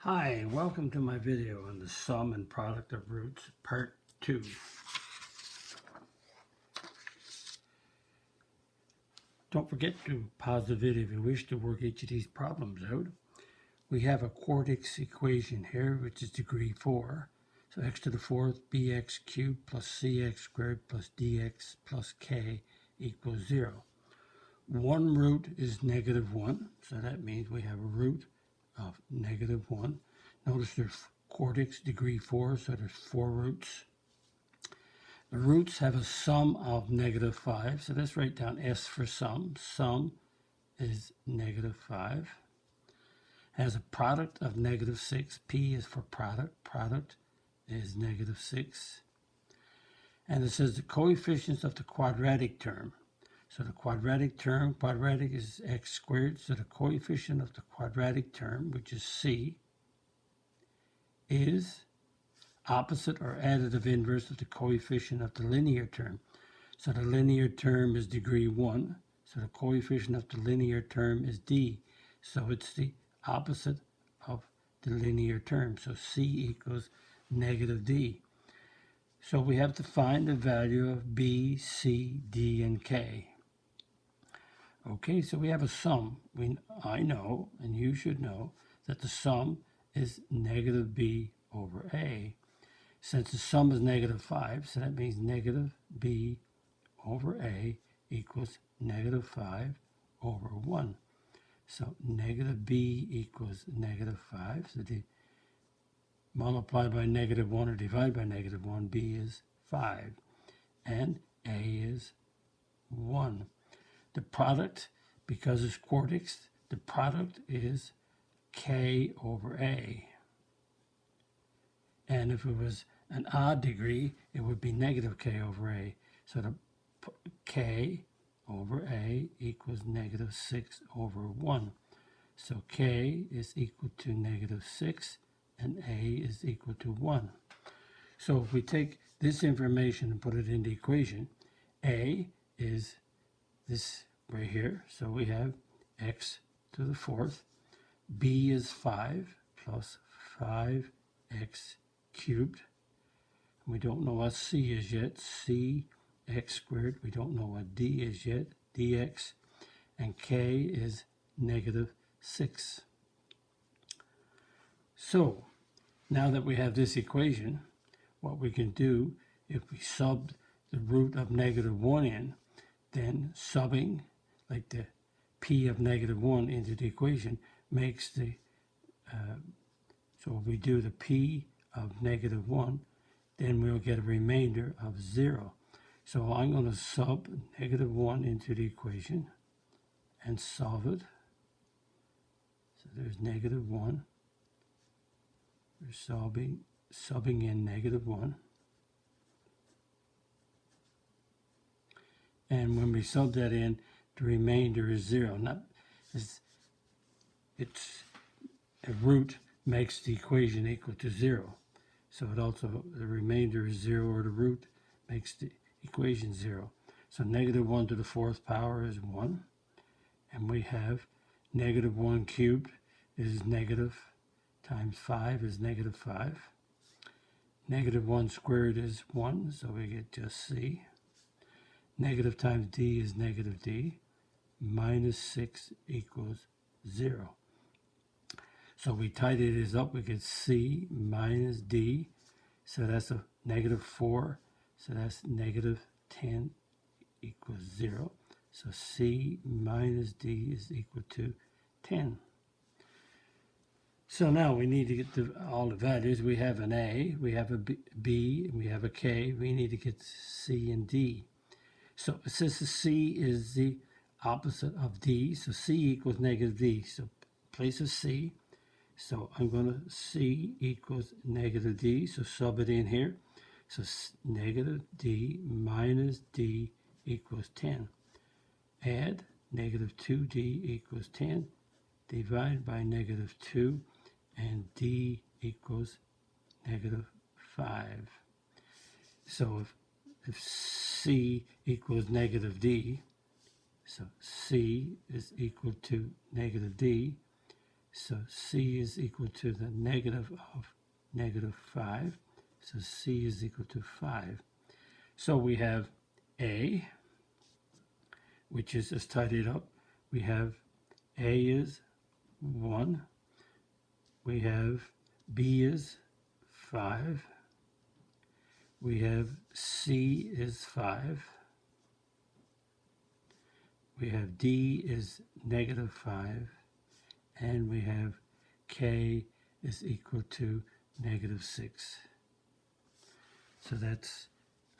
Hi, welcome to my video on the sum and product of roots, part 2. Don't forget to pause the video if you wish to work each of these problems out. We have a quartic equation here, which is degree 4. So x to the fourth bx cubed plus cx squared plus dx plus k equals 0. One root is -1, so that means we have a root of -1. Notice there's quartics degree 4, so there's 4 roots. The roots have a sum of -5, so let's write down S for sum. Sum is -5. Has a product of -6. P is for product. Product is -6. And it says the coefficients of the quadratic term. So the quadratic term, quadratic is x squared, so the coefficient of the quadratic term, which is c, is opposite or additive inverse of the coefficient of the linear term. So the linear term is degree 1, so the coefficient of the linear term is d. So it's the opposite of the linear term. So c equals -d. So we have to find the value of b, c, d, and k. Okay, so we have a sum. I know, and you should know, that the sum is -b over a. Since the sum is -5, so that means -b over a equals -5 over 1. So -b equals -5. So the multiply by -1 or divide by -1, b is 5. And a is 1. The product, because it's quartics, the product is k over a. And if it was an odd degree, it would be -k over a. So the k over a equals -6 over 1. So k is equal to -6 and a is equal to 1. So if we take this information and put it in the equation, a is this right here. So we have x to the fourth. B is 5 plus 5x cubed. We don't know what c is yet. C x squared. We don't know what d is yet. Dx. And k is -6. So now that we have this equation, what we can do, if we sub the root of -1 in, then subbing, like the p of -1 into the equation, makes the, so if we do the p of -1, then we'll get a remainder of 0. So I'm going to sub -1 into the equation and solve it. So there's -1. We're subbing in -1. And when we sub that in, the remainder is 0. It's a root makes the equation equal to 0. So it also, the remainder is 0, or the root makes the equation 0. So -1 to the fourth power is 1. And we have -1 cubed is negative times 5 is -5. -1 squared is 1, so we get just c. Negative times d is -d. -6 equals 0. So we tidy this up, we get c minus d. So that's a -4. So that's -10 equals 0. So c minus d is equal to 10. So now we need to get all the values. We have an a, we have a b, and we have a k. We need to get c and d. So since the c is the opposite of d, so c equals -d. So place a c. So I'm going to c equals -d. So sub it in here. So -d minus d equals 10. Add -2d equals 10. Divide by -2, and d equals -5. So if c equals -d, so c is equal to -d, So C is equal to the negative of negative 5. So C is equal to 5. So we have A, which is, let's tidy it up. We have A is 1. We have B is 5. We have C is 5. We have D is negative 5. And we have K is equal to negative 6. So that's,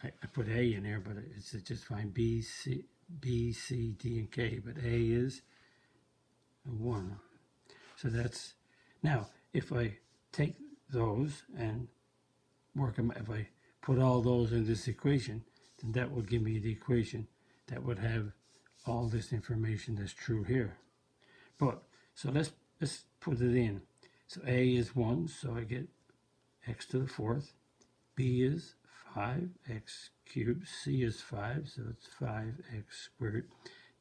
I put A in there, but it's just fine. B, C, D, and K. But A is 1. So that's, now, if I take those and work them, if I put all those in this equation, then that will give me the equation that would have all this information that's true here. But, so let's put it in. So A is 1, so I get x to the 4th. B is 5x cubed. C is 5, so it's 5x squared.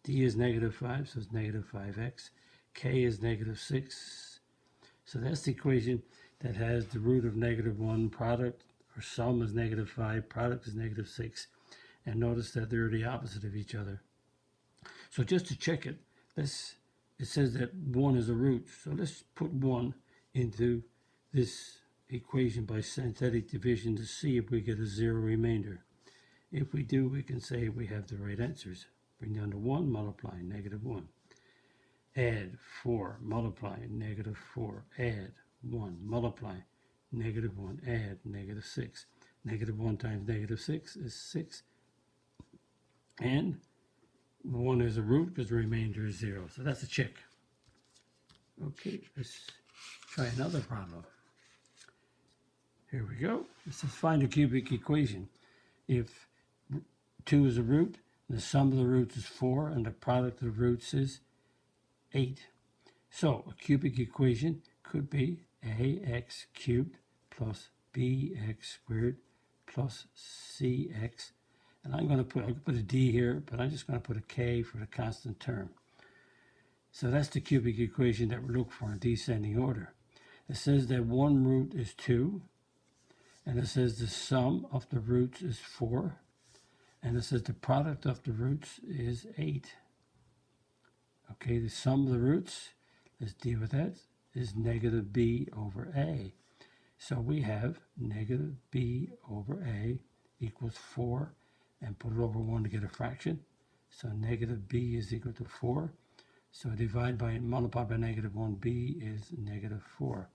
D is negative 5, so it's negative 5x. K is negative 6. So that's the equation that has the root of negative 1, product or sum is negative 5, product is negative 6. And notice that they're the opposite of each other. So just to check it, it says that 1 is a root. So let's put 1 into this equation by synthetic division to see if we get a 0 remainder. If we do, we can say we have the right answers. Bring down to 1, multiply, negative 1. Add 4, multiply, negative 4. Add 1, multiply, negative 1. Add negative 6. Negative 1 times negative 6 is 6. And 1 is a root because the remainder is 0. So that's a check. Okay, let's try another problem. Here we go. It says find a cubic equation. If 2 is a root, the sum of the roots is 4, and the product of the roots is 8. So a cubic equation could be ax cubed plus bx squared plus cx. And I can put a d here, but I'm just going to put a k for the constant term. So that's the cubic equation that we look for in descending order. It says that one root is 2. And it says the sum of the roots is 4. And it says the product of the roots is 8. Okay, the sum of the roots, let's deal with that, is negative b over a. So we have negative b over a equals 4. And put it over 1 to get a fraction. So negative b is equal to 4. So divide by, multiply by negative 1, b is negative 4.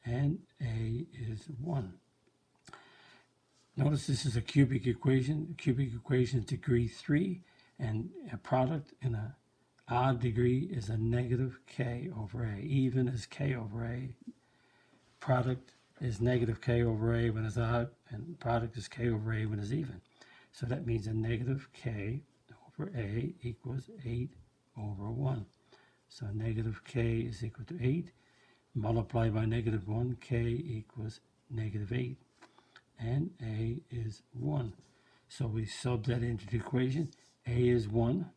And a is 1. Notice this is a cubic equation. A cubic equation is degree 3, and a product in an odd degree is a negative k over a. Even is k over a. Product is negative k over a when it's odd, and product is k over a when it's even. So that means a negative k over a equals 8 over 1. So negative k is equal to 8. Multiply by negative 1, k equals negative 8. And a is 1. So we sub that into the equation. A is 1.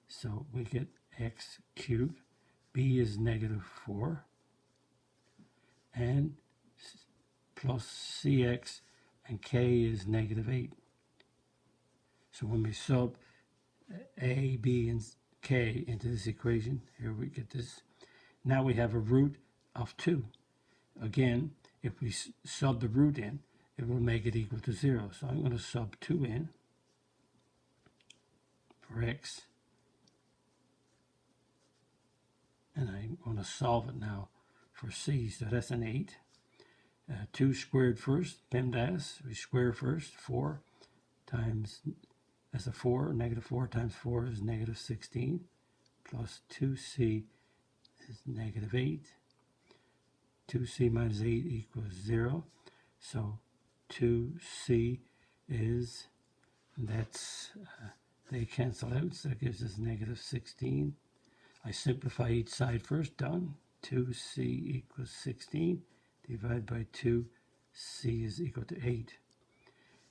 So we get x cubed. B is negative 4. And plus cx, and k is negative 8. So when we sub a, b, and k into this equation, here we get this. Now we have a root of 2. Again, if we sub the root in, it will make it equal to 0. So I'm going to sub 2 in for x. And I'm going to solve it now for c. So that's an 8. 2 squared first, PEMDAS. We square first. 4 times, that's a 4. Negative 4 times 4 is negative 16. Plus 2c is negative 8. 2c minus 8 equals 0. So 2c is, that's, they cancel out, so that gives us negative 16. I simplify each side first, done. 2c equals 16. Divide by 2, c is equal to 8.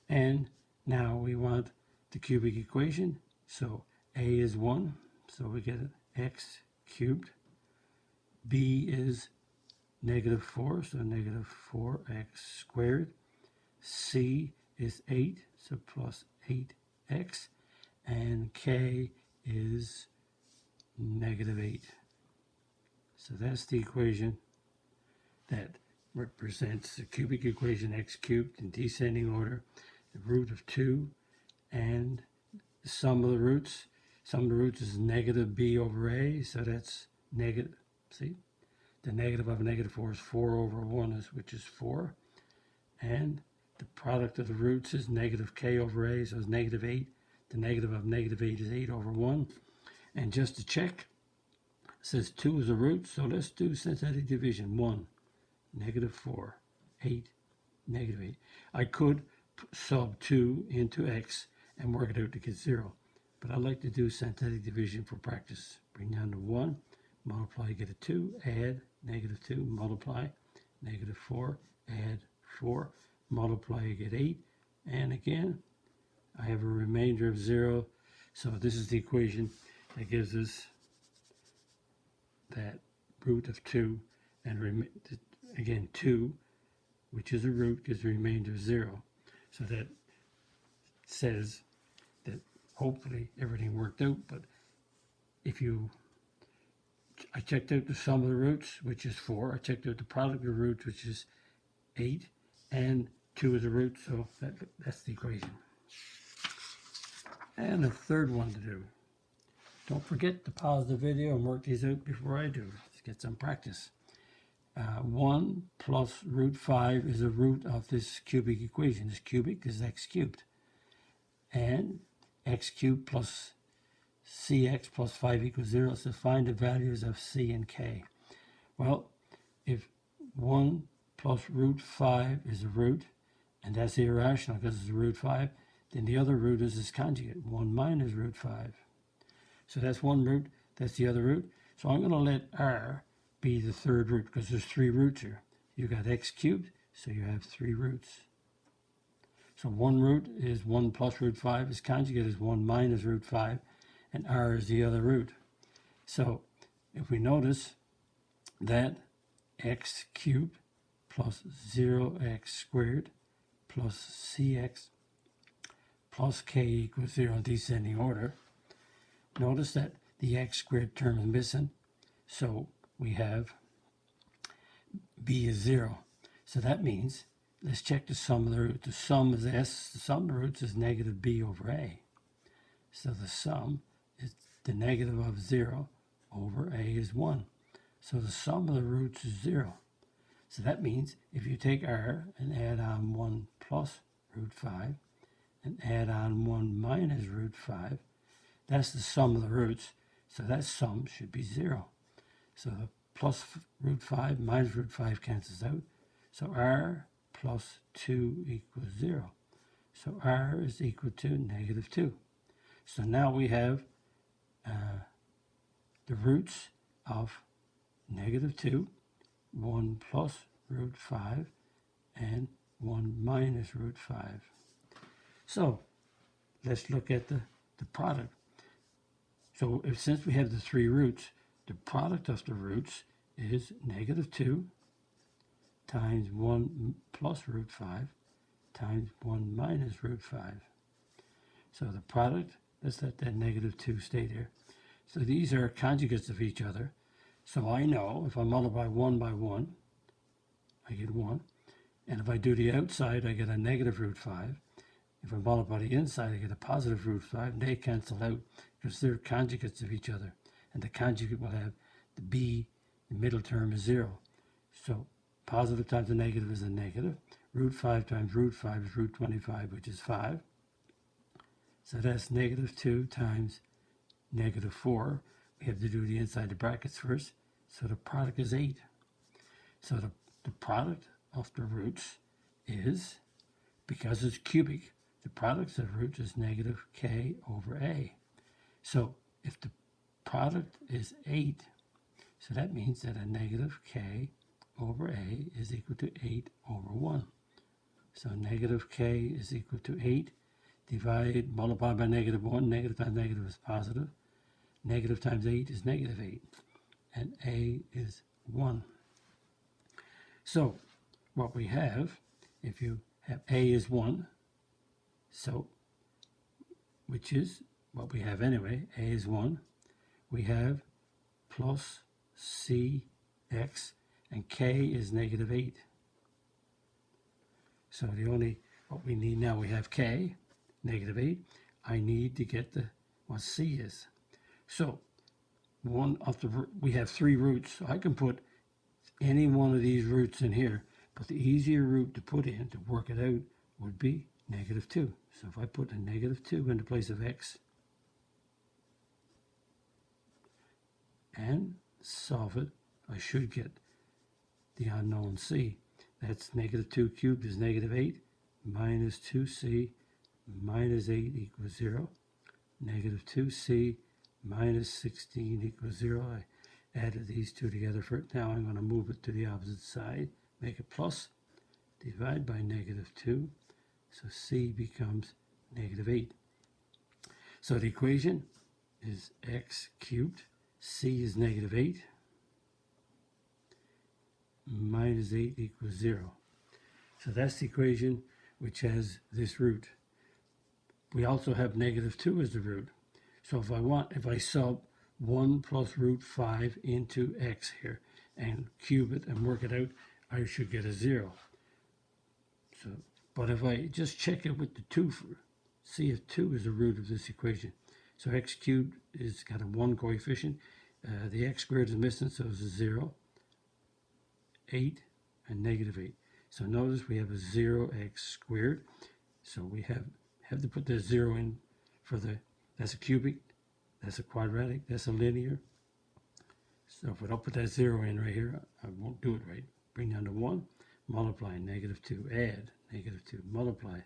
And now we want the cubic equation. So a is 1, so we get x cubed. b is negative 4, so negative 4x squared. C is 8, so plus 8x. And k is negative 8. So that's the equation that represents the cubic equation x cubed in descending order, the root of 2, and the sum of the roots. Sum of the roots is negative b over a, so that's negative, see? The negative of negative 4 is 4 over 1, which is 4. And the product of the roots is negative k over a, so it's negative 8. The negative of negative 8 is 8 over 1. And just to check, it says 2 is a root, so let's do synthetic division. 1, negative 4, 8, negative 8. I could sub 2 into x and work it out to get 0. But I like to do synthetic division for practice. Bring down to 1, multiply, get a 2, add, negative 2, multiply, negative 4, add 4, multiply, get 8, and again, I have a remainder of 0. So this is the equation that gives us that root of 2, and again 2, which is a root, gives a remainder of 0. So that says that hopefully everything worked out, but if I checked out the sum of the roots, which is 4. I checked out the product of the roots, which is 8, and 2 is a root, so that's the equation. And the third one to do. Don't forget to pause the video and work these out before I do. Let's get some practice. 1 plus root 5 is a root of this cubic equation. This cubic is x cubed. And x cubed plus cx plus 5 equals 0. So find the values of c and k. Well, if 1 plus root 5 is a root, and that's irrational because it's a root 5, then the other root is its conjugate, 1 minus root 5. So that's one root, that's the other root. So I'm going to let r be the third root because there's 3 roots here. You got x cubed, so you have 3 roots. So one root is 1 plus root 5, its conjugate is 1 minus root 5, and r is the other root. So if we notice that x cubed plus 0x squared plus cx plus k equals 0 in descending order, notice that the x squared term is missing, so we have b is 0. So that means, let's check the sum of the roots. The sum is s, the sum of the roots is negative b over a. So the sum is the negative of 0 over a is 1. So the sum of the roots is 0. So that means if you take r and add on 1 plus root 5 and add on 1 minus root 5, that's the sum of the roots. So that sum should be 0. So the plus root 5 minus root 5 cancels out. So r plus 2 equals 0. So r is equal to negative 2. So now we have the roots of negative 2, 1 plus root 5, and 1 minus root 5. So let's look at the product. So since we have the 3 roots, the product of the roots is negative 2 times 1 plus root 5 times 1 minus root 5. So the product, let's let that negative 2 stay there. So these are conjugates of each other. So I know if I multiply 1 by 1, I get 1. And if I do the outside, I get a negative root 5. If I multiply the inside, I get a positive root 5. And they cancel out because they're conjugates of each other. And the conjugate will have the b, the middle term is 0. So positive times a negative is a negative. Root 5 times root 5 is root 25, which is 5. So that's negative 2 times negative 4. We have to do the inside the brackets first. So the product is 8. So the product of the roots is, because it's cubic, the product of the roots is negative k over a. So if the product is 8, so that means that a negative k over a is equal to 8 over 1. So negative k is equal to 8. Divide, multiply by negative 1. Negative times negative is positive. Negative times 8 is negative 8. And a is 1. So what we have, if you have A is 1, so which is what we have anyway, A is 1, we have plus CX, and K is negative 8. So what we need now, we have K, negative 8. I need to get what C is. So we have 3 roots. So I can put any one of these roots in here, but the easier root to put in to work it out would be negative 2. So if I put a negative 2 in the place of X and solve it, I should get the unknown C. That's negative 2 cubed is negative 8, minus 2C minus 8 equals 0. Negative 2C minus 16 equals 0. I added these two together for it. Now I'm going to move it to the opposite side, make it plus, divide by negative 2. So C becomes negative 8. So the equation is x cubed. C is negative 8. Minus 8 equals 0. So that's the equation which has this root. We also have negative 2 as the root. So if I sub 1 plus root 5 into x here and cube it and work it out, I should get a 0. But if I just check it with the 2, see if 2 is the root of this equation. So x cubed is got a 1 coefficient. The x squared is missing, so it's a 0. 8 and negative 8. So notice we have a 0x squared. So we have to put the 0 in for that's a cubic, that's a quadratic, that's a linear. So if I don't put that 0 in right here, I won't do it right. Bring down to 1, multiply negative 2, add negative 2, multiply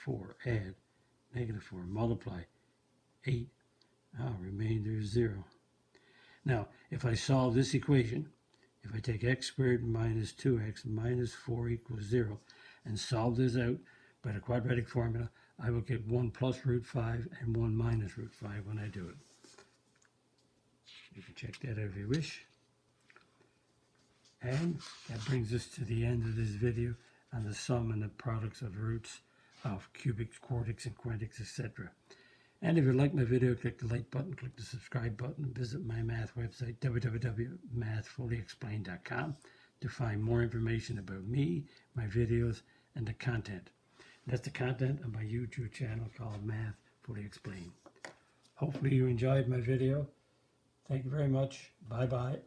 4, add negative 4, multiply 8. Remainder is 0. Now, if I solve this equation, if I take x squared minus 2x minus 4 equals 0 and solve this out by the quadratic formula, I will get 1 plus root 5 and 1 minus root 5 when I do it. You can check that out if you wish. And that brings us to the end of this video on the sum and the products of roots of cubics, quartics, and quintics, etc. And if you like my video, click the like button, click the subscribe button, visit my math website, www.mathfullyexplained.com, to find more information about me, my videos, and the content. That's the content of my YouTube channel called Math Fully Explained. Hopefully you enjoyed my video. Thank you very much. Bye-bye.